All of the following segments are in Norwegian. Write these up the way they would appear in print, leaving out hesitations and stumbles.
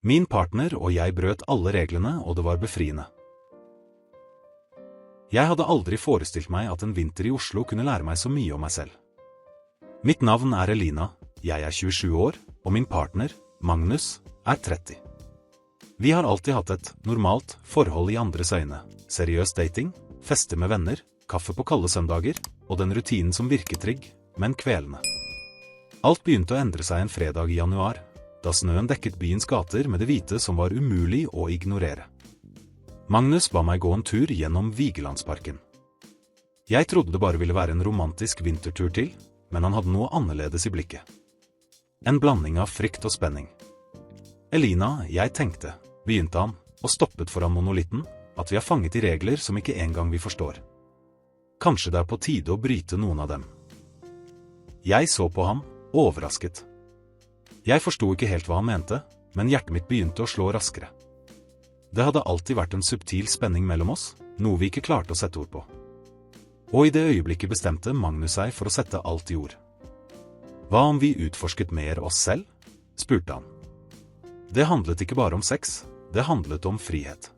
Min partner og jeg brøt alle reglene, og det var befriende. Jeg hadde aldri forestilt meg at en vinter i Oslo kunne lære meg så mye om meg selv. Mitt navn er Elina, jeg er 27 år, og min partner, Magnus, er 30. Vi har alltid hatt et normalt forhold i andres øyne, seriøs dating, feste med venner, kaffe på kalde søndager, og den rutinen som virker trygg, men kvelende. Alt begynte å endre seg en fredag i januar, da snøen dekket byens gater med det hvite som var umulig å ignorere. Magnus ba meg gå en tur gjennom Vigelandsparken. Jeg trodde det bare ville være en romantisk vintertur til, men han hadde noe annerledes i blikket. En blanding av frykt og spenning. Elina, jeg tenkte, begynte han, og stoppet foran monolitten, at vi har fanget i regler som ikke engang vi forstår. Kanskje det er på tide å bryte noen av dem. Jeg så på ham, overrasket. Jeg forsto ikke helt hva han mente, men hjertet mitt begynte å slå raskere. Det hadde alltid vært en subtil spenning mellom oss, noe vi ikke klarte å sette ord på. Og i det øyeblikket bestemte Magnus seg for å sette alt i ord. Hva om vi utforsket mer oss selv? Spurte han. Det handlet ikke bare om sex, det handlet om frihet.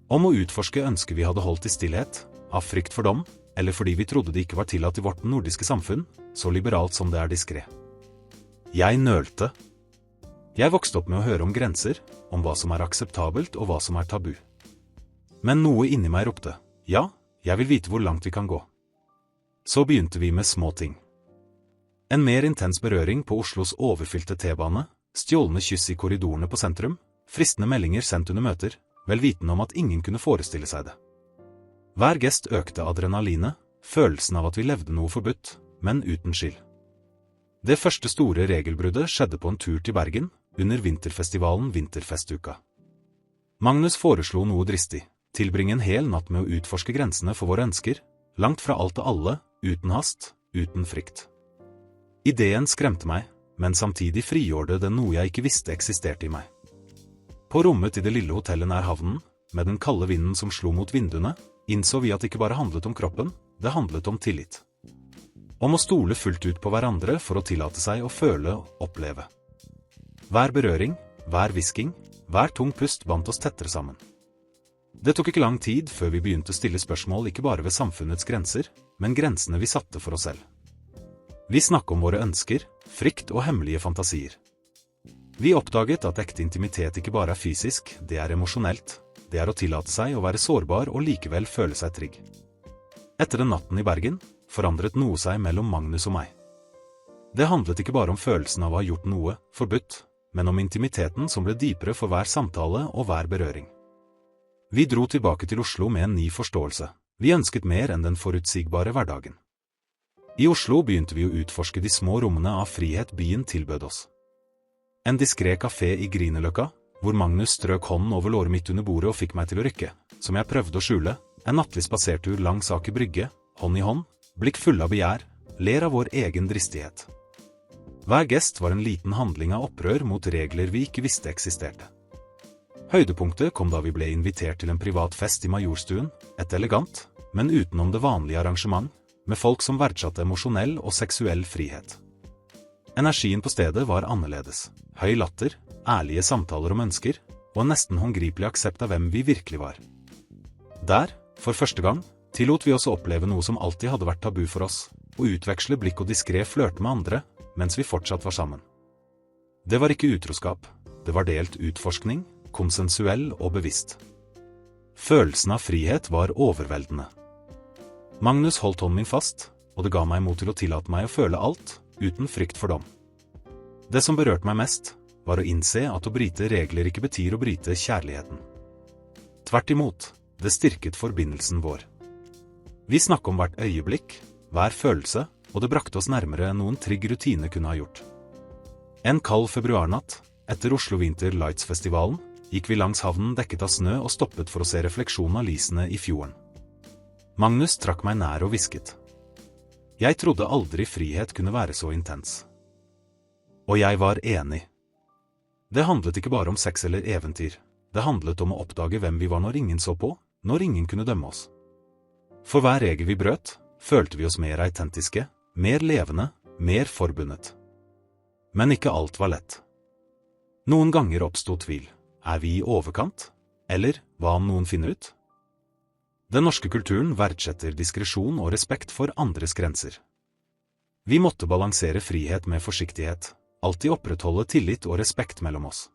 Om å utforske ønsket vi hadde holdt i stillhet, av frykt for dom, eller fordi vi trodde det ikke var tillatt i vårt nordiske samfunn, så liberalt som det er diskret. Jeg nølte. Jeg vokste opp med å høre om grenser, om hva som er akseptabelt og hva som er tabu. Men noe inni meg ropte, ja, jeg vil vite hvor langt vi kan gå. Så begynte vi med små ting. En mer intens berøring på Oslos overfylte T-bane, stjålne kyss i korridorene på sentrum, fristende meldinger sendt under møter, vel vitende om at ingen kunne forestille seg det. Hver gest økte adrenalinet, følelsen av at vi levde noe forbudt, men uten skyld. Det første store regelbruddet skjedde på en tur til Bergen, under vinterfestivalen Vinterfestuka. Magnus foreslo noe dristig, tilbringe en hel natt med å utforske grensene for våre ønsker, langt fra alt og alle, uten hast, uten frykt. Ideen skremte meg, men samtidig frigjorde det noe jeg ikke visste eksisterte i meg. På rommet i det lille hotellet nær havnen, med den kalde vinden som slo mot vinduene, innså vi at det ikke bare handlet om kroppen, det handlet om tillit. Om å stole fullt ut på hverandre for å tillate seg å føle og oppleve. Hver berøring, hver hvisking, hver tung pust bandt oss tettere sammen. Det tok ikke lang tid før vi begynte å stille spørsmål ikke bare ved samfunnets grenser, men grensene vi satte for oss selv. Vi snakket om våre ønsker, frykt og hemmelige fantasier. Vi oppdaget at ekte intimitet ikke bare er fysisk, det er emosjonelt, det er å tillate seg å være sårbar og likevel føle seg trygg. Etter den natten i Bergen, forandret noe seg mellom Magnus og meg. Det handlet ikke bare om følelsen av å ha gjort noe forbudt, men om intimiteten som ble dypere for hver samtale og hver berøring. Vi dro tilbake til Oslo med en ny forståelse. Vi ønsket mer enn den forutsigbare hverdagen. I Oslo begynte vi å utforske de små rommene av frihet byen tilbød oss. En diskret kafé i Grünerløkka, hvor Magnus strøk hånden over låret mitt under bordet og fikk meg til å rykke, som jeg prøvde å skjule, en nattlig spasertur langs Aker Brygge, hånd i hånd, blikk full av begjær, ler av vår egen dristighet. Hver gest var en liten handling av opprør mot regler vi ikke visste eksisterte. Høydepunktet kom da vi ble invitert til en privat fest i Majorstuen, et elegant, men utenom det vanlige arrangement, med folk som verdsatte emosjonell og seksuell frihet. Energien på stedet var annerledes, høy latter, ærlige samtaler om ønsker, og en nesten håndgripelig aksept av hvem vi virkelig var. Der, for første gang, tillot vi oss å oppleve noe som alltid hadde vært tabu for oss, å utveksle blikk og diskret flørte med andre, mens vi fortsatt var sammen. Det var ikke utroskap, det var delt utforskning, konsensuell og bevisst. Følelsen av frihet var overveldende. Magnus holdt hånden min fast, og det ga meg mot til å tillate meg å føle alt, uten frykt for dom. Det som berørte meg mest, var å innse at å bryte regler ikke betyr å bryte kjærligheten. Tvert imot, det styrket forbindelsen vår. Vi snakket om hvert øyeblikk, hver følelse, og det brakte oss nærmere enn noen trygg rutine kunne ha gjort. En kald februarnatt, etter Oslo Winter Lights-festivalen, gikk vi langs havnen dekket av snø og stoppet for å se refleksjonen av lysene i fjorden. Magnus trakk meg nær og hvisket. Jeg trodde aldri frihet kunne være så intens. Og jeg var enig. Det handlet ikke bare om sex eller eventyr, det handlet om å oppdage hvem vi var når ingen så på, når ingen kunne dømme oss. For hver regel vi brøt, følte vi oss mer autentiske, mer levende, mer forbundet. Men ikke alt var lett. Noen ganger oppstod tvil. Er vi i overkant? Eller hva om noen finner ut? Den norske kulturen verdsetter diskresjon og respekt for andres grenser. Vi måtte balansere frihet med forsiktighet, alltid opprettholde tillit og respekt mellom oss.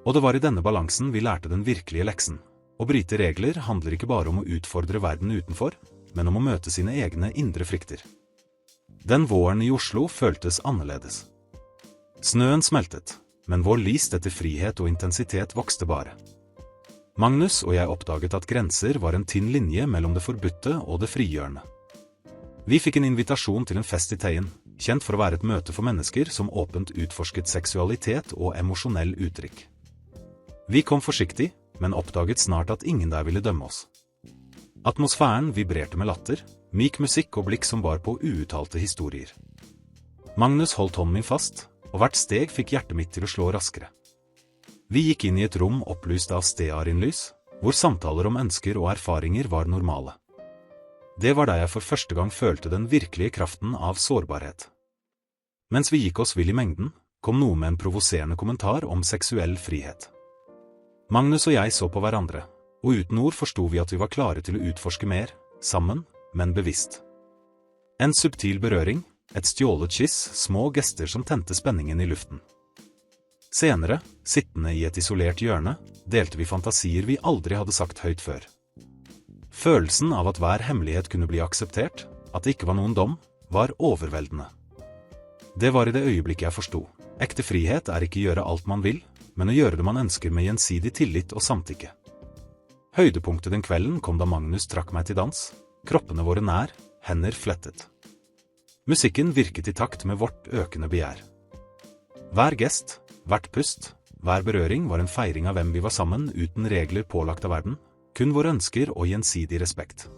Og det var i denne balansen vi lærte den virkelige leksen. Å bryte regler handler ikke bare om å utfordre verden utenfor, men om å møte sine egne indre frykter. Den våren i Oslo føltes annerledes. Snøen smeltet, men vår lyst etter frihet og intensitet vokste bare. Magnus og jeg oppdaget at grenser var en tynn linje mellom det forbudte og det frigjørende. Vi fikk en invitasjon til en fest i Teien, kjent for å være et møte for mennesker som åpent utforsket seksualitet og emosjonell uttrykk. Vi kom forsiktig, men oppdaget snart at ingen der ville dømme oss. Atmosfæren vibrerte med latter, myk musikk og blikk som bar på uuttalte historier. Magnus holdt hånden min fast, og hvert steg fikk hjertet mitt til å slå raskere. Vi gikk inn i et rom opplyst av stearinlys, hvor samtaler om ønsker og erfaringer var normale. Det var da jeg for første gang følte den virkelige kraften av sårbarhet. Mens vi gikk oss vill i mengden, kom noe med en provoserende kommentar om seksuell frihet. Magnus og jeg så på hverandre, og uten ord forsto vi at vi var klare til å utforske mer, sammen, men bevisst. En subtil berøring, et stjålet kyss, små gester som tente spenningen i luften. Senere, sittende i et isolert hjørne, delte vi fantasier vi aldri hadde sagt høyt før. Følelsen av at hver hemmelighet kunne bli akseptert, at det ikke var noen dom, var overveldende. Det var i det øyeblikket jeg forsto. Ekte frihet er ikke gjøre alt man vil, men å gjøre det man ønsker med gjensidig tillit og samtykke. Høydepunktet den kvelden kom da Magnus trakk meg til dans, kroppene våre nær, hender flettet. Musikken virket i takt med vårt økende begjær. Hver gest, hvert pust, hver berøring var en feiring av hvem vi var sammen uten regler pålagt av verden, kun våre ønsker og gjensidig respekt.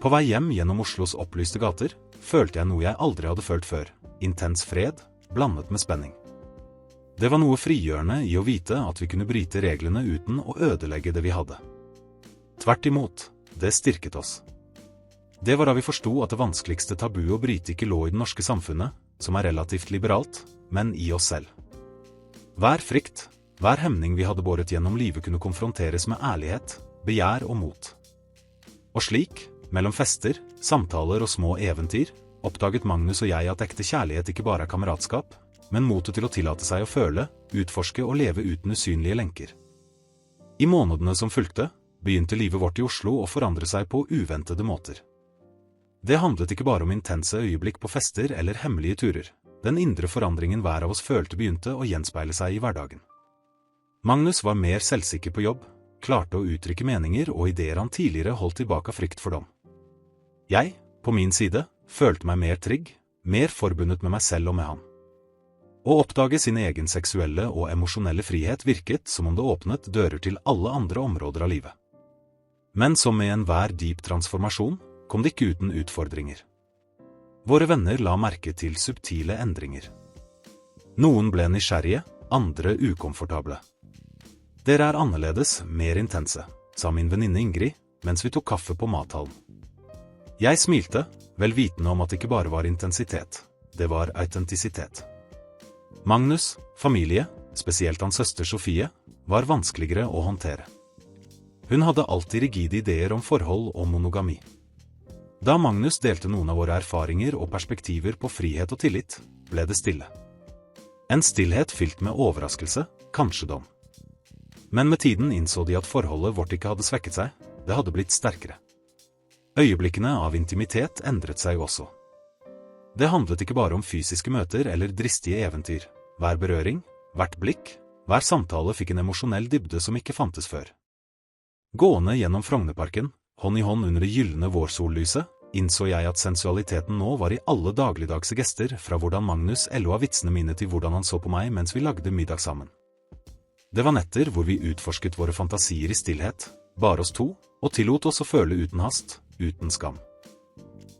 På vei hjem gjennom Oslos opplyste gater, følte jeg noe jeg aldri hadde følt før, intens fred, blandet med spenning. Det var noe frigjørende i å vite at vi kunne bryte reglene uten å ødelegge det vi hadde. Tvert imot, det styrket oss. Det var da vi forsto at det vanskeligste tabu å bryte ikke lå i det norske samfunnet, som er relativt liberalt, men i oss selv. Hver frykt, hver hemning vi hadde båret gjennom livet kunne konfronteres med ærlighet, begjær og mot. Og slik, mellom fester, samtaler og små eventyr, oppdaget Magnus og jeg at ekte kjærlighet ikke bare er kameratskap, men motet til å tillate seg å føle, utforske og leve uten usynlige lenker. I månedene som fulgte, begynte livet vårt i Oslo å forandre seg på uventede måter. Det handlet ikke bare om intense øyeblikk på fester eller hemmelige turer. Den indre forandringen hver av oss følte begynte å gjenspeile seg i hverdagen. Magnus var mer selvsikker på jobb, klarte å uttrykke meninger og ideer han tidligere holdt tilbake av frykt for dom. Jeg, på min side, følte meg mer trygg, mer forbundet med meg selv og med han. Å oppdage sin egen seksuelle og emosjonelle frihet virket som om det åpnet dører til alle andre områder av livet. Men som med enhver dyp transformasjon, kom det ikke uten utfordringer. Våre venner la merke til subtile endringer. Noen ble nysgjerrige, andre ukomfortable. Dere er annerledes, mer intense, sa min venninne Ingrid, mens vi tok kaffe på mathallen. Jeg smilte, vel vitende om at det ikke bare var intensitet, det var autentisitet. Magnus, familie, spesielt hans søster Sofie, var vanskeligere å håndtere. Hun hadde alltid rigide ideer om forhold og monogami. Da Magnus delte noen av våre erfaringer og perspektiver på frihet og tillit, ble det stille. En stillhet fylt med overraskelse, kanskje dom. Men med tiden innså de at forholdet vårt ikke hadde svekket seg, det hadde blitt sterkere. Øyeblikkene av intimitet endret seg også. Det handlet ikke bare om fysiske møter eller dristige eventyr. Hver berøring, hvert blikk, hver samtale fikk en emosjonell dybde som ikke fantes før. Gående gjennom Frognerparken, hånd i hånd under det gyllene vårsollyset, innså jeg at sensualiteten nå var i alle dagligdagse gester, fra hvordan Magnus av vitsene mine til hvordan han så på meg mens vi lagde middag sammen. Det var netter hvor vi utforsket våre fantasier i stillhet, bare oss to, og tillot oss å føle uten hast, uten skam.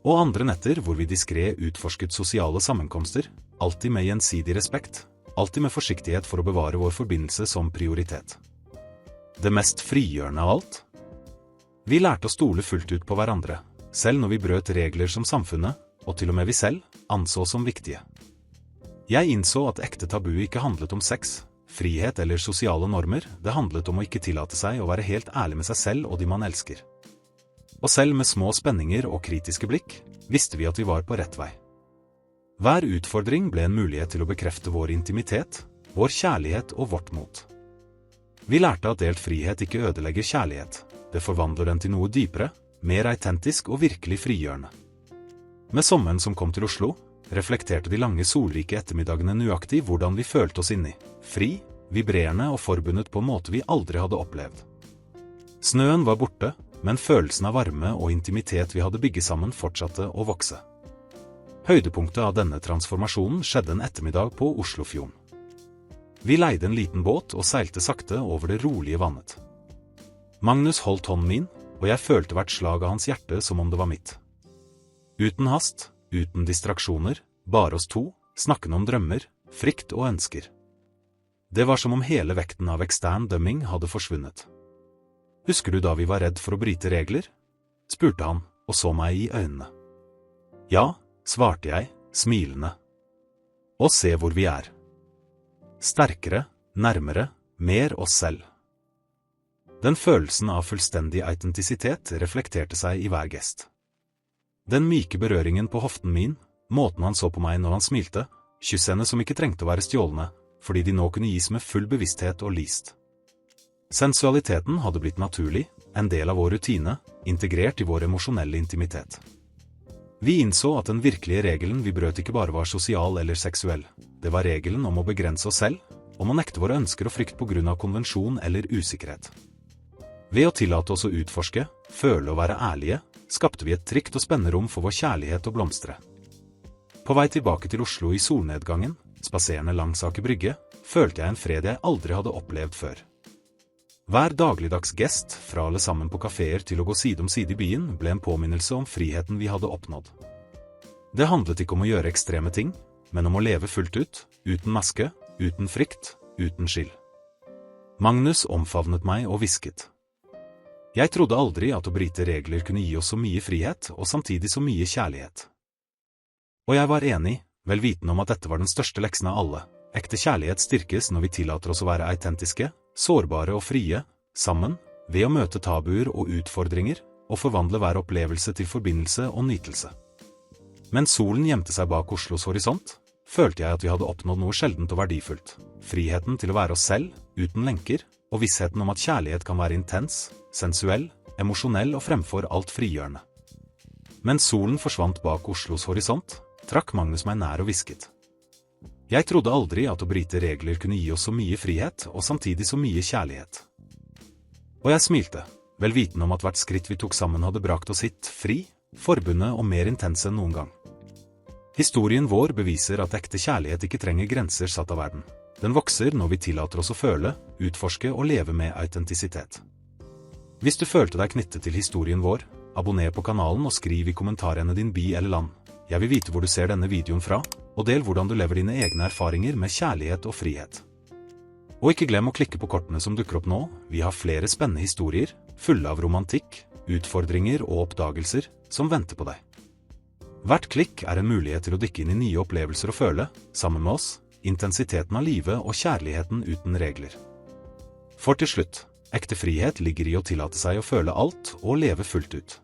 Og andre netter hvor vi diskret utforsket sosiale sammenkomster, alltid med gjensidig respekt, alltid med forsiktighet for å bevare vår forbindelse som prioritet. Det mest frigjørende av alt? Vi lærte å stole fullt ut på hverandre, selv når vi brøt regler som samfunnet, og til og med vi selv, anså som viktige. Jeg innså at ekte tabu ikke handlet om sex, frihet eller sosiale normer, det handlet om å ikke tillate seg å være helt ærlig med seg selv og de man elsker. Og selv med små spenninger og kritiske blikk, visste vi at vi var på rett vei. Hver utfordring ble en mulighet til å bekrefte vår intimitet, vår kjærlighet og vårt mot. Vi lærte at delt frihet ikke ødelegger kjærlighet, det forvandler den til noe dypere, mer autentisk og virkelig frigjørende. Med sommeren som kom til Oslo, reflekterte de lange solrike ettermiddagene nøyaktig hvordan vi følte oss inni, fri, vibrerende og forbundet på en måte vi aldri hadde opplevd. Snøen var borte, men følelsen av varme og intimitet vi hadde bygget sammen fortsatte å vokse. Høydepunktet av denne transformasjonen skjedde en ettermiddag på Oslofjorden. Vi leide en liten båt og seilte sakte over det rolige vannet. Magnus holdt hånden min, og jeg følte hvert slag av hans hjerte som om det var mitt. Uten hast, uten distraksjoner, bare oss to, snakkende om drømmer, frykt og ønsker. Det var som om hele vekten av ekstern dømming hadde forsvunnet. Husker du da vi var redd for å bryte regler? Spurte han, og så meg i øynene. Ja, svarte jeg, smilende. Og se hvor vi er. Sterkere, nærmere, mer oss selv. Den følelsen av fullstendig autentisitet reflekterte seg i hver gest. Den myke berøringen på hoften min, måten han så på meg når han smilte, kyssene som ikke trengte å være stjålne, fordi de nå kunne gis med full bevissthet og lyst. Sensualiteten hadde blitt naturlig, en del av vår rutine, integrert i vår emosjonelle intimitet. Vi innså at den virkelige regelen vi brøt ikke bare var sosial eller seksuell, det var regelen om å begrense oss selv, om å nekte våre ønsker og frykt på grunn av konvensjon eller usikkerhet. Ved å tillate oss å utforske, føle og være ærlige, skapte vi et trygt og spennende rom for vår kjærlighet å blomstre. På vei tilbake til Oslo i solnedgangen, spaserende langs Aker Brygge, følte jeg en fred jeg aldri hadde opplevd før. Hver dagligdags gest, fra alle sammen på kaféer til å gå side om side i byen, ble en påminnelse om friheten vi hadde oppnådd. Det handlet ikke om å gjøre ekstreme ting, men om å leve fullt ut, uten maske, uten frykt, uten skyld. Magnus omfavnet meg og hvisket. Jeg trodde aldri at å bryte regler kunne gi oss så mye frihet og samtidig så mye kjærlighet. Og jeg var enig, vel vitende om at dette var den største leksen av alle. Ekte kjærlighet styrkes når vi tillater oss å være autentiske, sårbare og frie, sammen, ved å møte tabuer og utfordringer, og forvandle hver opplevelse til forbindelse og nytelse. Mens solen gjemte seg bak Oslos horisont, følte jeg at vi hadde oppnådd noe sjeldent og verdifullt. Friheten til å være oss selv, uten lenker, og vissheten om at kjærlighet kan være intens, sensuell, emosjonell og fremfor alt frigjørende. Mens solen forsvant bak Oslos horisont, trakk Magnus meg nær og hvisket. Jeg trodde aldri at å bryte regler kunne gi oss så mye frihet og samtidig så mye kjærlighet. Og jeg smilte, vel vitende om at hvert skritt vi tok sammen hadde brakt oss hit, fri, forbundet og mer intense enn noen gang. Historien vår beviser at ekte kjærlighet ikke trenger grenser satt av verden. Den vokser når vi tillater oss å føle, utforske og leve med autentisitet. Hvis du følte deg knyttet til historien vår, abonner på kanalen og skriv i kommentarene din by eller land. Jeg vil vite hvor du ser denne videoen fra, og del hvordan du lever dine egne erfaringer med kjærlighet og frihet. Og ikke glem å klikke på kortene som dukker opp nå, vi har flere spennende historier, fulle av romantikk, utfordringer og oppdagelser, som venter på deg. Hvert klikk er en mulighet til å dykke inn i nye opplevelser og føle, sammen med oss, intensiteten av livet og kjærligheten uten regler. For til slutt, ekte frihet ligger i å tillate seg å føle alt og leve fullt ut.